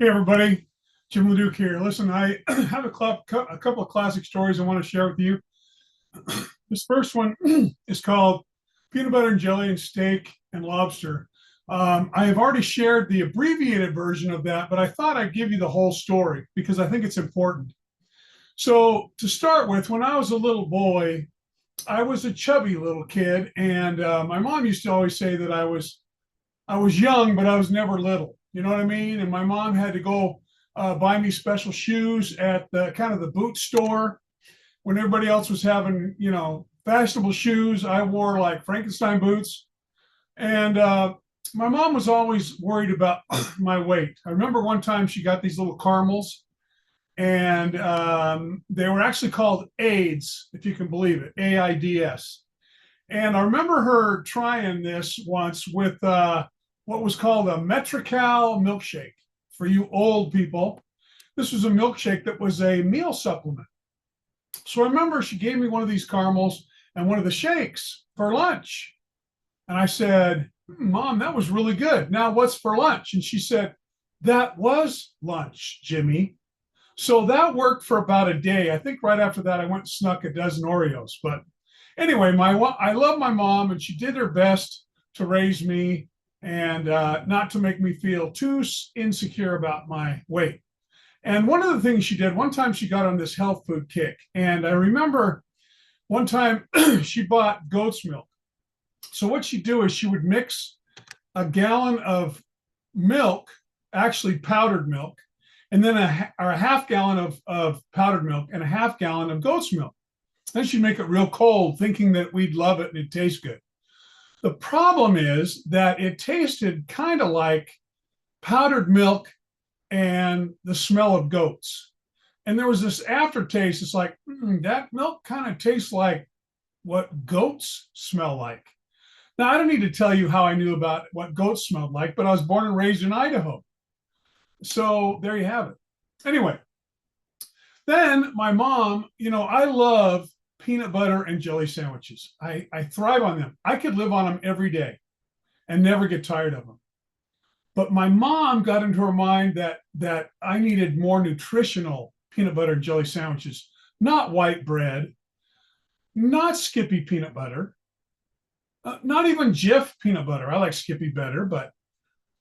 Hey everybody, Jim LeDuc here. Listen, I have a couple of classic stories I want to share with you. This first one is called Peanut Butter and Jelly and Steak and Lobster. I have already shared the abbreviated version of that, but I thought I'd give you the whole story because I think it's important. So to start with, when I was a little boy, I was a chubby little kid, and my mom used to always say that I was young, but I was never little. You know what I mean? And my mom had to go buy me special shoes at the kind of the boot store when everybody else was having, fashionable shoes. I wore like Frankenstein boots, and my mom was always worried about my weight. I remember one time she got these little caramels, and they were actually called AIDS, if you can believe it, AIDS. And I remember her trying this once with what was called a Metrical milkshake. For you old people, this was a milkshake that was a meal supplement. So I remember she gave me one of these caramels and one of the shakes for lunch. And I said, Mom, that was really good. Now what's for lunch? And she said, that was lunch, Jimmy. So that worked for about a day. I think right after that, I went and snuck a dozen Oreos. But anyway, I love my mom, and she did her best to raise me and not to make me feel too insecure about my weight. And one of the things she did, one time she got on this health food kick. And I remember one time she bought goat's milk. So what she'd do is she would mix a gallon of milk, actually powdered milk, and then a half gallon of powdered milk and a half gallon of goat's milk. Then she'd make it real cold, thinking that we'd love it and it'd taste good. The problem is that it tasted kind of like powdered milk and the smell of goats. And there was this aftertaste. It's like, that milk kind of tastes like what goats smell like. Now, I don't need to tell you how I knew about what goats smelled like, but I was born and raised in Idaho. So there you have it. Anyway, then my mom, I love peanut butter and jelly sandwiches. I thrive on them. I could live on them every day and never get tired of them. But my mom got into her mind that I needed more nutritional peanut butter and jelly sandwiches, not white bread, not Skippy peanut butter, not even Jif peanut butter. I like Skippy better,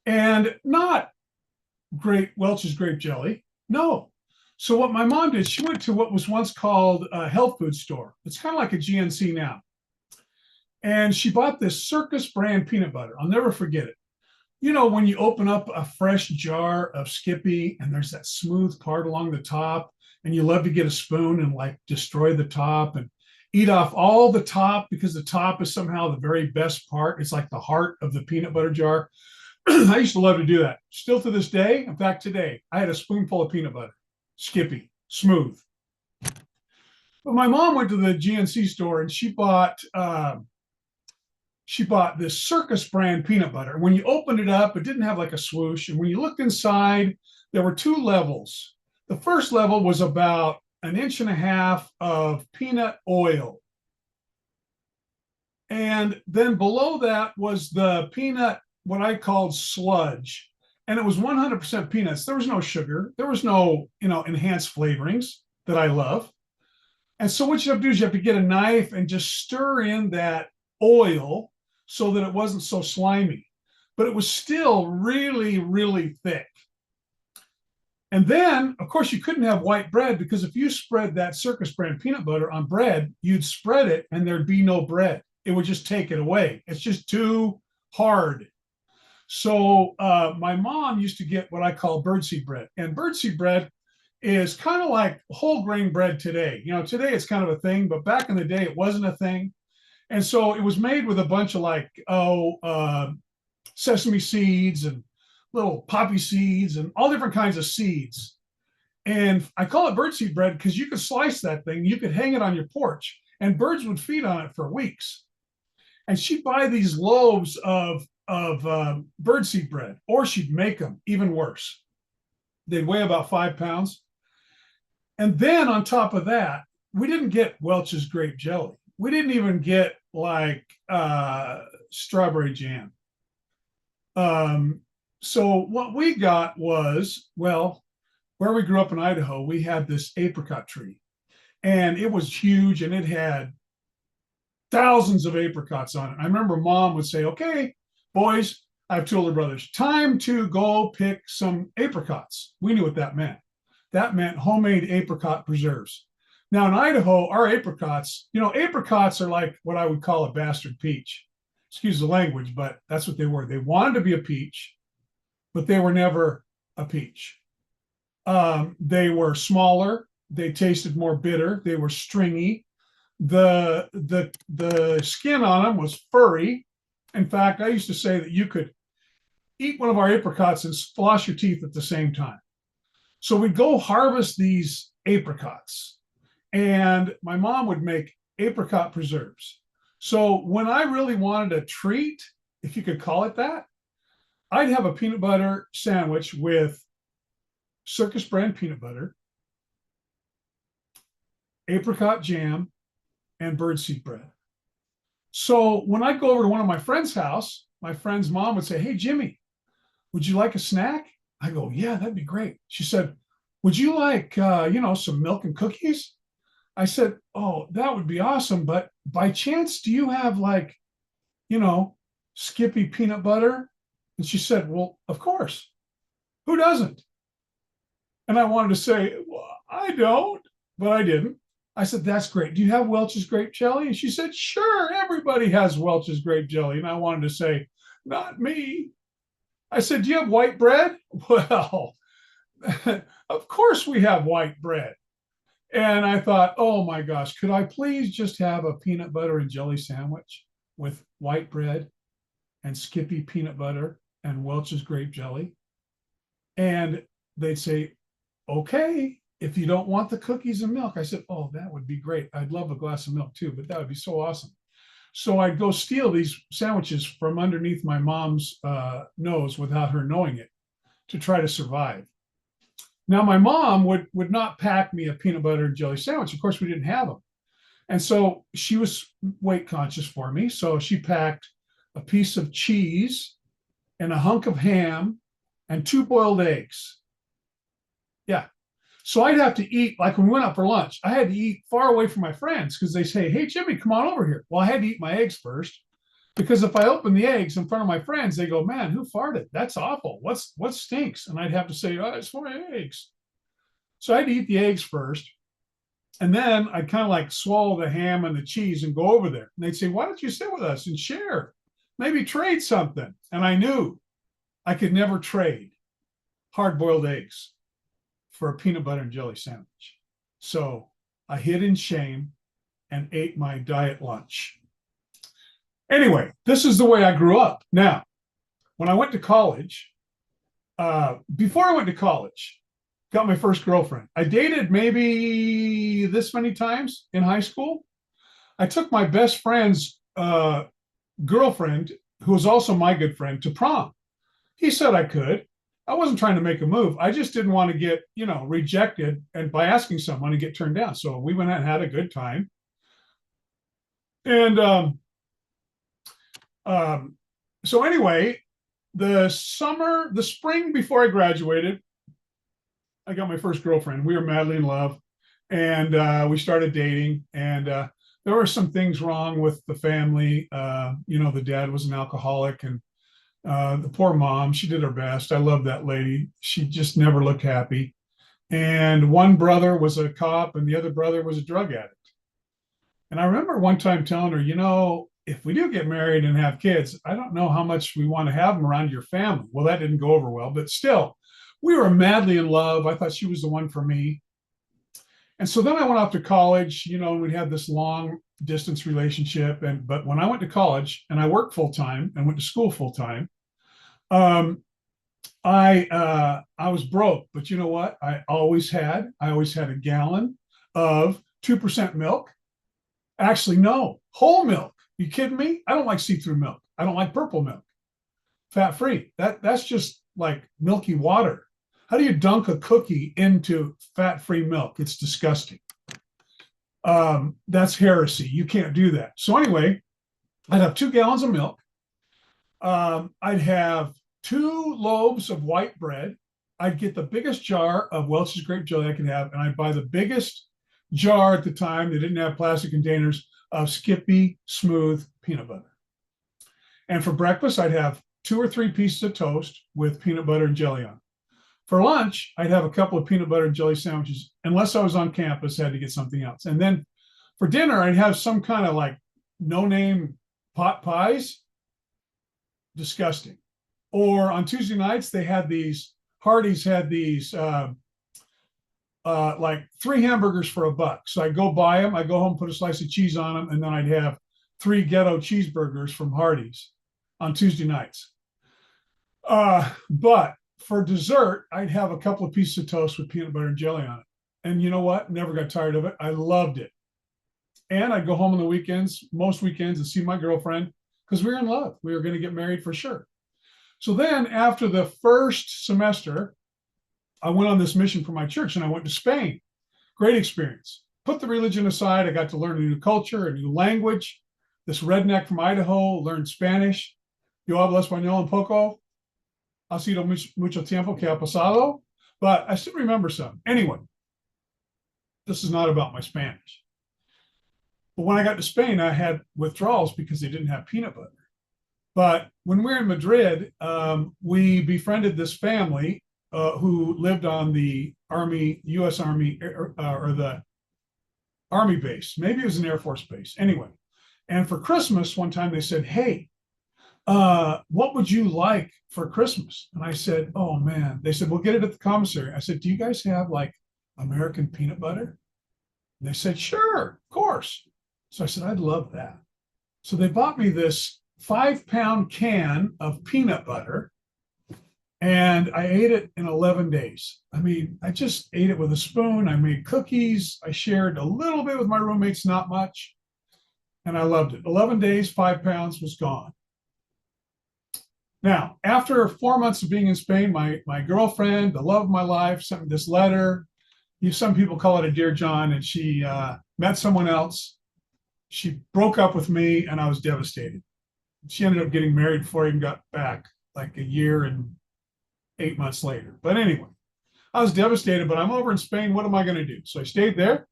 and not Welch's grape jelly. No. So what my mom did, she went to what was once called a health food store. It's kind of like a GNC now. And she bought this Circus brand peanut butter. I'll never forget it. When you open up a fresh jar of Skippy and there's that smooth part along the top, and you love to get a spoon and like destroy the top and eat off all the top because the top is somehow the very best part. It's like the heart of the peanut butter jar. I used to love to do that. Still to this day. In fact, today I had a spoonful of peanut butter. Skippy, smooth. But my mom went to the GNC store and she bought this Circus brand peanut butter. When you opened it up, it didn't have like a swoosh. And when you looked inside, there were two levels. The first level was about an inch and a half of peanut oil. And then below that was the peanut, what I called sludge. And it was 100% peanuts. There was no sugar. There was no, enhanced flavorings that I love. And so what you have to do is you have to get a knife and just stir in that oil so that it wasn't so slimy. But it was still really, really thick. And then, of course, you couldn't have white bread because if you spread that Circus brand peanut butter on bread, you'd spread it and there'd be no bread. It would just take it away. It's just too hard. So my mom used to get what I call birdseed bread. And birdseed bread is kind of like whole grain bread today. Today it's kind of a thing, but back in the day it wasn't a thing. And so it was made with a bunch of sesame seeds and little poppy seeds and all different kinds of seeds. And I call it birdseed bread because you could slice that thing, you could hang it on your porch, and birds would feed on it for weeks. And she'd buy these loaves of birdseed bread, or she'd make them even worse. They'd weigh about 5 pounds. And then on top of that, we didn't get Welch's grape jelly. We didn't even get like strawberry jam. So what we got was, well, where we grew up in Idaho, we had this apricot tree, and it was huge, and it had thousands of apricots on it. I remember mom would say, "Okay, boys, I have two older brothers. Time to go pick some apricots." We knew what that meant. That meant homemade apricot preserves. Now in Idaho, our apricots, apricots are like what I would call a bastard peach. Excuse the language, but that's what they were. They wanted to be a peach, but they were never a peach. They were smaller. They tasted more bitter. They were stringy. The skin on them was furry. In fact, I used to say that you could eat one of our apricots and floss your teeth at the same time. So we'd go harvest these apricots, and my mom would make apricot preserves. So when I really wanted a treat, if you could call it that, I'd have a peanut butter sandwich with Circus brand peanut butter, apricot jam, and birdseed bread. So when I go over to one of my friend's house, my friend's mom would say, "Hey, Jimmy, would you like a snack?" I go, "Yeah, that'd be great." She said, "Would you like, some milk and cookies?" I said, "Oh, that would be awesome. But by chance, do you have you know, Skippy peanut butter?" And she said, "Well, of course. Who doesn't?" And I wanted to say, "Well, I don't," but I didn't. I said, "That's great. Do you have Welch's grape jelly?" And she said, "Sure, everybody has Welch's grape jelly." And I wanted to say, "Not me." I said, "Do you have white bread?" Well, of course we have white bread. And I thought, oh my gosh, could I please just have a peanut butter and jelly sandwich with white bread and Skippy peanut butter and Welch's grape jelly? And they'd say, "Okay, if you don't want the cookies and milk." I said, "Oh, that would be great. I'd love a glass of milk too, but that would be so awesome." So I'd go steal these sandwiches from underneath my mom's nose without her knowing it to try to survive. Now, my mom would not pack me a peanut butter and jelly sandwich. Of course, we didn't have them. And so she was weight conscious for me. So she packed a piece of cheese and a hunk of ham and two boiled eggs. Yeah. So I'd have to eat, like when we went out for lunch, I had to eat far away from my friends because they say, "Hey, Jimmy, come on over here." Well, I had to eat my eggs first because if I open the eggs in front of my friends, they go, "Man, who farted? That's awful. What stinks?" And I'd have to say, "Oh, it's my eggs." So I had to eat the eggs first. And then I'd kind of like swallow the ham and the cheese and go over there. And they'd say, "Why don't you sit with us and share? Maybe trade something." And I knew I could never trade hard boiled eggs for a peanut butter and jelly sandwich. So I hid in shame and ate my diet lunch. Anyway, this is the way I grew up. Now, when I went to college, before I went to college, got my first girlfriend. I dated maybe this many times in high school. I took my best friend's girlfriend, who was also my good friend, to prom. He said I could. I wasn't trying to make a move. I just didn't want to get, rejected and by asking someone to get turned down. So we went out and had a good time. And so anyway, the spring before I graduated, I got my first girlfriend. We were madly in love, and we started dating. And there were some things wrong with the family. The dad was an alcoholic, and the poor mom, she did her best. I love that lady. She just never looked happy. And one brother was a cop, and the other brother was a drug addict. And I remember one time telling her, if we do get married and have kids, I don't know how much we want to have them around your family. Well, that didn't go over well, but still, we were madly in love. I thought she was the one for me. And so then I went off to college, and we had this long distance relationship. But when I went to college and I worked full time and went to school full time, I was broke. But you know what? I always had a gallon of 2% milk. Actually, no, whole milk. You kidding me? I don't like see-through milk. I don't like purple milk. Fat free. That's just like milky water. How do you dunk a cookie into fat-free milk? It's disgusting. That's heresy. You can't do that. So anyway, I'd have 2 gallons of milk. I'd have 2 loaves of white bread. I'd get the biggest jar of Welch's grape jelly I could have, and I'd buy the biggest jar at the time. They didn't have plastic containers of Skippy smooth peanut butter. And for breakfast, I'd have 2 or 3 pieces of toast with peanut butter and jelly on. For lunch, I'd have a couple of peanut butter and jelly sandwiches. Unless I was on campus, I had to get something else. And then for dinner, I'd have some kind of like no-name pot pies. Disgusting. Or on Tuesday nights, they had these, Hardee's had these like 3 hamburgers for $1. So I go buy them, I go home, put a slice of cheese on them, and then I'd have 3 ghetto cheeseburgers from Hardee's on Tuesday nights. But for dessert, I'd have a couple of pieces of toast with peanut butter and jelly on it. And you know what? Never got tired of it. I loved it. And I'd go home on the weekends, most weekends, and see my girlfriend because we were in love. We were going to get married for sure. So then after the first semester, I went on this mission for my church and I went to Spain. Great experience. Put the religion aside. I got to learn a new culture, a new language. This redneck from Idaho learned Spanish. Yo hablo español un poco. Ha sido mucho tiempo que ha pasado. But I still remember some. Anyway, this is not about my Spanish. But when I got to Spain, I had withdrawals because they didn't have peanut butter. But when we were in Madrid, we befriended this family who lived on the U.S. Army, or the Army base. Maybe it was an Air Force base. Anyway, and for Christmas, one time they said, hey, what would you like for Christmas? And I said, oh, man. They said, we'll get it at the commissary. I said, do you guys have like American peanut butter? And they said, sure, of course. So I said, I'd love that. So they bought me this 5-pound can of peanut butter, and I ate it in 11 days. I mean, I just ate it with a spoon. I made cookies. I shared a little bit with my roommates, not much, and I loved it. 11 days, 5 pounds was gone. Now, after 4 months of being in Spain, my girlfriend, the love of my life, sent me this letter. Some people call it a Dear John, and she met someone else. She broke up with me, and I was devastated. She ended up getting married before I even got back, like a year and 8 months later. But anyway, I was devastated, but I'm over in Spain. What am I going to do? So I stayed there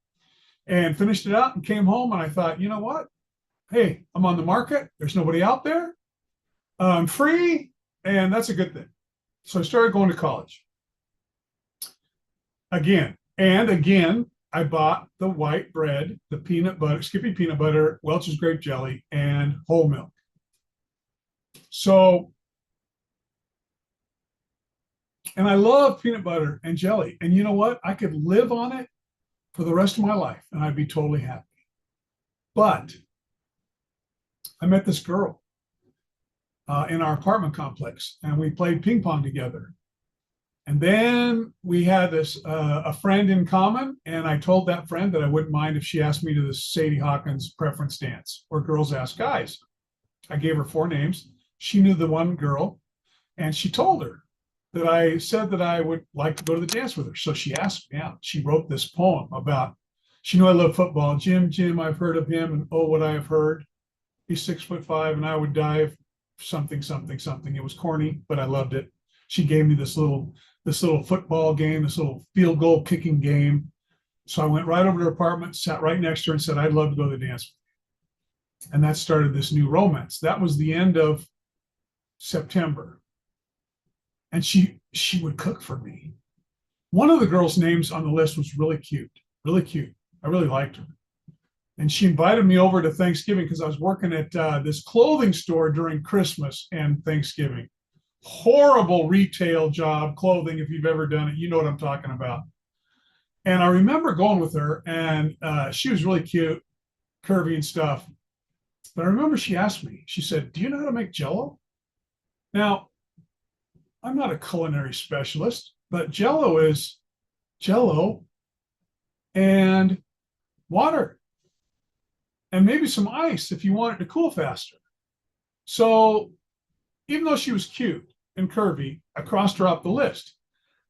and finished it out and came home. And I thought, you know what? Hey, I'm on the market. There's nobody out there. I'm free. And that's a good thing. So I started going to college again. And again, I bought the white bread, the peanut butter, Skippy peanut butter, Welch's grape jelly, and whole milk. So, and I love peanut butter and jelly. And you know what? I could live on it for the rest of my life and I'd be totally happy. But I met this girl in our apartment complex and we played ping pong together. And then we had a friend in common, and I told that friend that I wouldn't mind if she asked me to the Sadie Hawkins preference dance where girls ask guys. I gave her 4 names. She knew the one girl, and she told her that I said that I would like to go to the dance with her. So she asked me out. She wrote this poem about, she knew I love football. Jim, I've heard of him, and oh, what I have heard. He's 6'5", and I would dive something. It was corny, but I loved it. She gave me this little football game, this little field goal kicking game. So I went right over to her apartment, sat right next to her and said, I'd love to go to the dance. And that started this new romance. That was the end of September. And she would cook for me. One of the girls' names on the list was really cute. I really liked her. And she invited me over to Thanksgiving because I was working at this clothing store during Christmas and Thanksgiving. Horrible retail job, clothing. If you've ever done it, you know what I'm talking about. And I remember going with her, and she was really cute, curvy and stuff. But I remember she asked me, she said, do you know how to make Jell-O? Now, I'm not a culinary specialist, but Jell-O is Jell-O and water and maybe some ice if you want it to cool faster. So even though she was cute and curvy, I crossed her off the list.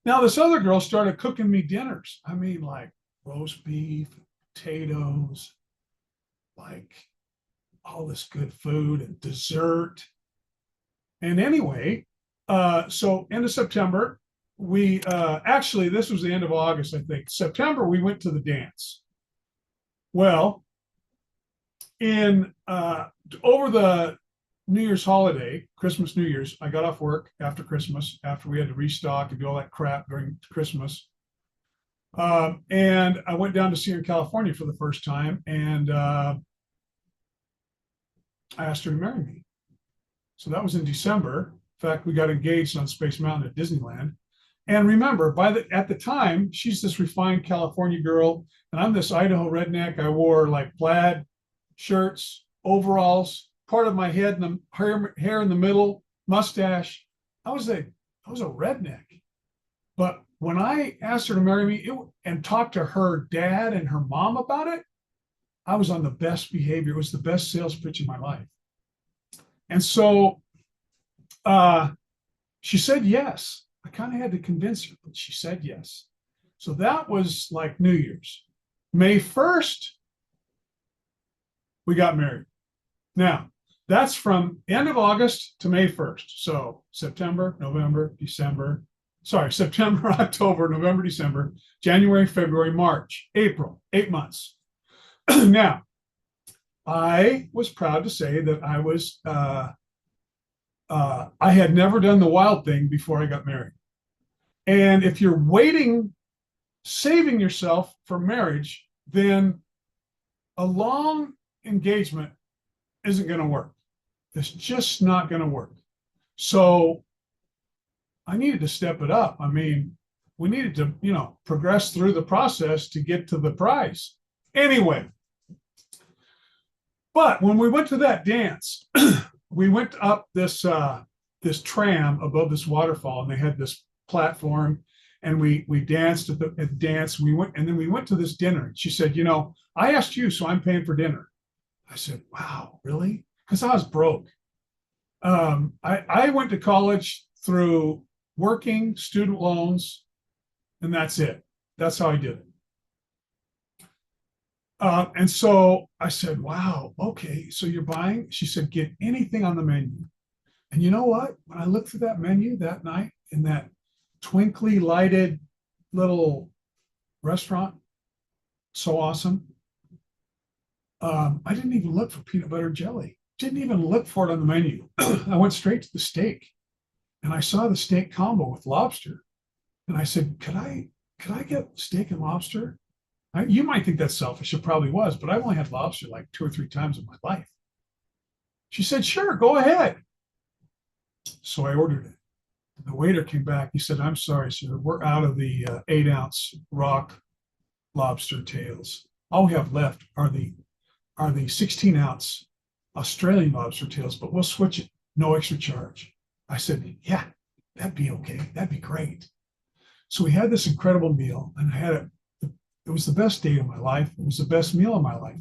Now, this other girl started cooking me dinners. I mean, like roast beef, potatoes, like all this good food and dessert. And anyway, So end of September, we actually, this was the end of August, I think. September, we went to the dance. Well, in over the New Year's holiday, Christmas, New Year's, I got off work after Christmas, after we had to restock and do all that crap during Christmas. And I went down to see her in California for the first time, and I asked her to marry me. So that was in December. In fact, we got engaged on Space Mountain at Disneyland. And remember, at the time, she's this refined California girl, and I'm this Idaho redneck. I wore like plaid shirts, overalls, part of my head and the hair in the middle, mustache. I was a redneck. But when I asked her to marry me and talked to her dad and her mom about it, I was on the best behavior. It was the best sales pitch of my life. And so she said yes. I kind of had to convince her, but she said yes. So that was like New Year's. May 1st, we got married. Now, that's from end of August to May 1st. So September, October, November, December, January, February, March, April, 8 months. Now, I was proud to say that I had never done the wild thing before I got married. And if you're saving yourself for marriage, then a long engagement isn't going to work. It's just not going to work. So I needed to step it up. I mean, we needed to, progress through the process to get to the prize. Anyway, but when we went to that dance, we went up this tram above this waterfall, and they had this platform, and we danced at the dance. We went to this dinner. And she said, I asked you, so I'm paying for dinner. I said, wow, really? Because I was broke. I went to college through working, student loans, and that's it. That's how I did it. And so I said, wow, okay, so you're buying? She said, get anything on the menu. And you know what? When I looked through that menu that night in that twinkly lighted little restaurant, so awesome. I didn't even look for peanut butter and jelly. Didn't even look for it on the menu. I went straight to the steak, and I saw the steak combo with lobster. And I said, could I get steak and lobster? You might think that's selfish. It probably was, but I've only had lobster like 2 or 3 times in my life. She said, sure, go ahead. So I ordered it. And the waiter came back. He said, I'm sorry, sir. We're out of the 8-ounce rock lobster tails. All we have left are the 16-ounce Australian lobster tails, but we'll switch it. No extra charge. I said, yeah, that'd be okay. That'd be great. So we had this incredible meal, and I had it. It was the best date of my life. It was the best meal of my life.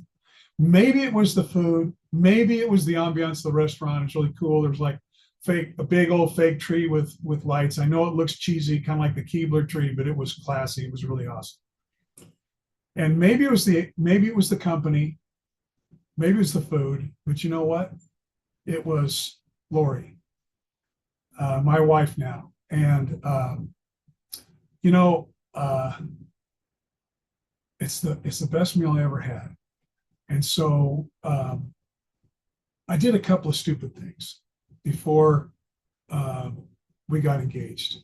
Maybe it was the food. Maybe it was the ambiance of the restaurant. It's really cool. There was like a big old fake tree with lights. I know it looks cheesy, kind of like the Keebler tree, but it was classy. It was really awesome. And maybe it was the company. Maybe it was the food. But you know what? It was Lori, my wife now. And, it's the best meal I ever had. And so I did a couple of stupid things before we got engaged.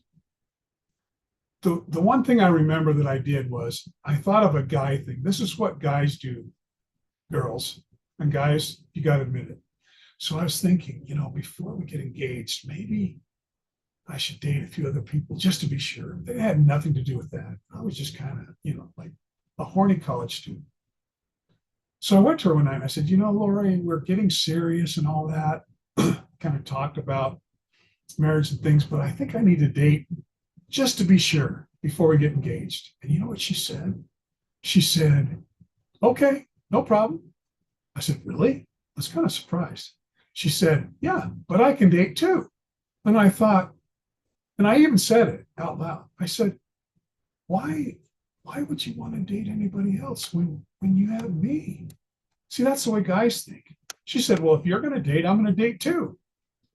The one thing I remember that I did was I thought of a guy thing. This is what guys do, girls, and guys, you got to admit it. So I was thinking, before we get engaged, maybe I should date a few other people just to be sure. They had nothing to do with that. I was just kind of, like a horny college student. So I went to her one night and I said, Lori, we're getting serious and all that. Kind of talked about marriage and things, but I think I need to date just to be sure before we get engaged. And you know what she said? She said, okay, no problem. I said, really? I was kind of surprised. She said, yeah, but I can date too. And I thought, and I even said it out loud. I said, why would you want to date anybody else when you have me? See, that's the way guys think. She said, well, if you're going to date, I'm going to date too.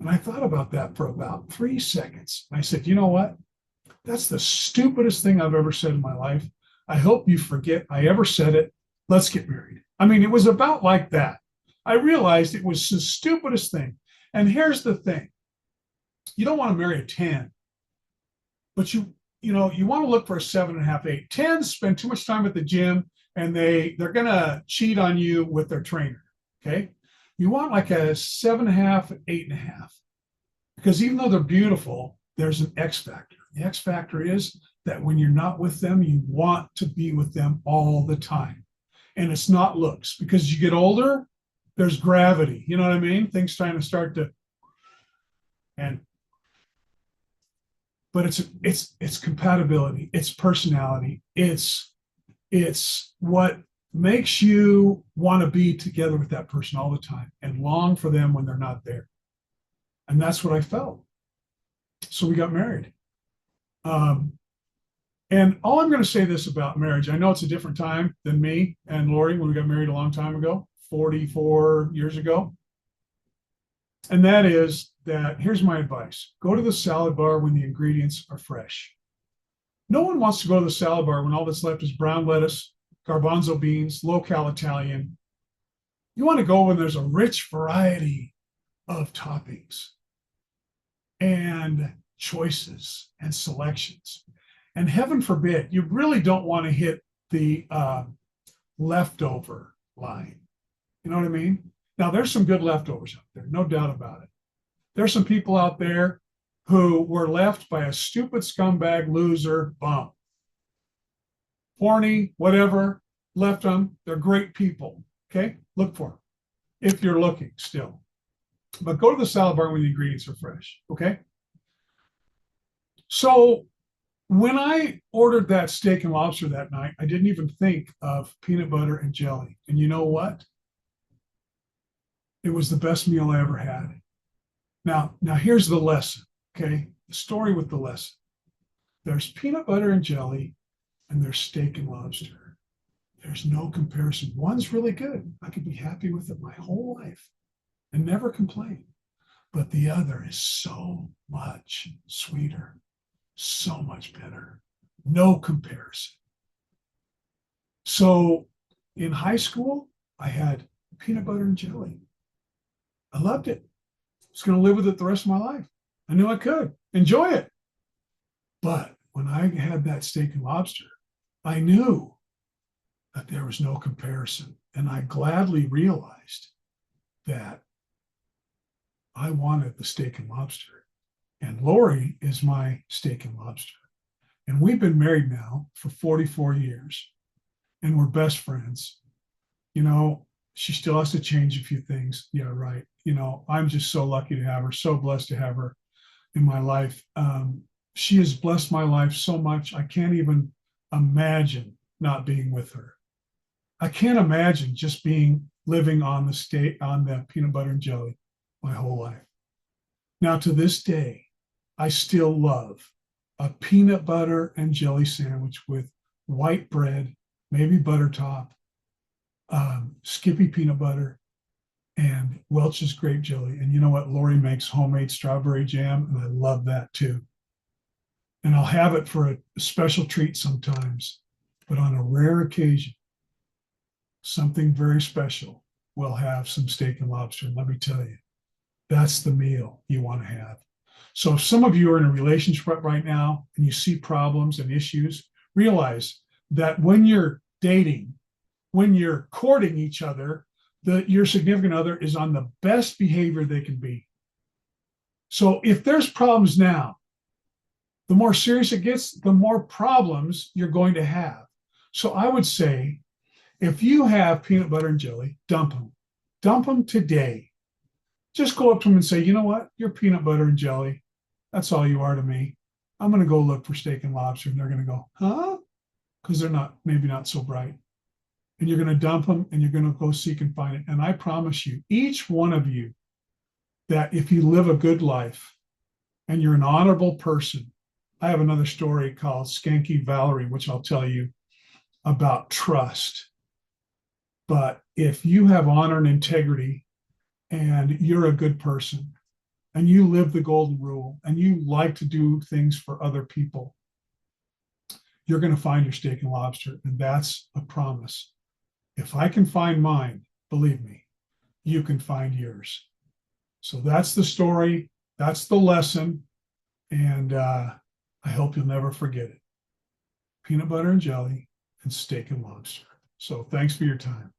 And I thought about that for about 3 seconds. I said, you know what? That's the stupidest thing I've ever said in my life. I hope you forget I ever said it. Let's get married. I mean, it was about like that. I realized it was the stupidest thing. And here's the thing. You don't want to marry a 10, but you want to look for a 7.5, 8. 10s spend too much time at the gym and they're gonna cheat on you with their trainer. Okay. You want like a 7.5, 8.5. Because even though they're beautiful, there's an X factor. The X factor is that when you're not with them, you want to be with them all the time. And it's not looks, because you get older, there's gravity. You know what I mean? Things trying to start to, and but it's compatibility, it's personality, it's what makes you want to be together with that person all the time and long for them when they're not there. And that's what I felt. So we got married. And all I'm going to say this about marriage, I know it's a different time than me and Lori when we got married a long time ago, 44 years ago. And that is that here's my advice. Go to the salad bar when the ingredients are fresh. No one wants to go to the salad bar when all that's left is brown lettuce, garbanzo beans, low-cal Italian. You want to go when there's a rich variety of toppings and choices and selections. And heaven forbid, you really don't want to hit the leftover line. You know what I mean? Now, there's some good leftovers out there, no doubt about it. There's some people out there who were left by a stupid scumbag loser bum. Horny, whatever, left them. They're great people. Okay? Look for them if you're looking still. But go to the salad bar when the ingredients are fresh. Okay? So when I ordered that steak and lobster that night, I didn't even think of peanut butter and jelly. And you know what? It was the best meal I ever had. Now here's the lesson, okay? The story with the lesson. There's peanut butter and jelly, and there's steak and lobster. There's no comparison. One's really good. I could be happy with it my whole life and never complain. But the other is so much sweeter, so much better. No comparison. So in high school, I had peanut butter and jelly. I loved it. I was going to live with it the rest of my life. I knew I could enjoy it. But when I had that steak and lobster, I knew that there was no comparison. And I gladly realized that I wanted the steak and lobster. And Lori is my steak and lobster. And we've been married now for 44 years. And we're best friends. You know, she still has to change a few things. Yeah, right. You know, I'm just so lucky to have her, so blessed to have her in my life. She has blessed my life so much. I can't even imagine not being with her. I can't imagine just living on the peanut butter and jelly my whole life. Now, to this day, I still love a peanut butter and jelly sandwich with white bread, maybe butter top, Skippy peanut butter, and Welch's grape jelly. And you know what? Lori makes homemade strawberry jam, and I love that too. And I'll have it for a special treat sometimes, but on a rare occasion, something very special, we'll have some steak and lobster. And let me tell you, that's the meal you want to have. So if some of you are in a relationship right now and you see problems and issues, realize that when you're dating, when you're courting each other, your significant other is on the best behavior they can be. So if there's problems now, the more serious it gets, the more problems you're going to have. So I would say, if you have peanut butter and jelly, dump them. Dump them today. Just go up to them and say, you know what? You're peanut butter and jelly. That's all you are to me. I'm going to go look for steak and lobster. And they're going to go, huh? Because they're maybe not so bright. And you're going to dump them and you're going to go seek and find it. And I promise you, each one of you, that if you live a good life and you're an honorable person, I have another story called Skanky Valerie, which I'll tell you about trust. But if you have honor and integrity and you're a good person, and you live the golden rule and you like to do things for other people, you're going to find your steak and lobster. And that's a promise. If I can find mine, believe me, you can find yours. So that's the story. That's the lesson. And I hope you'll never forget it. Peanut butter and jelly and steak and lobster. So thanks for your time.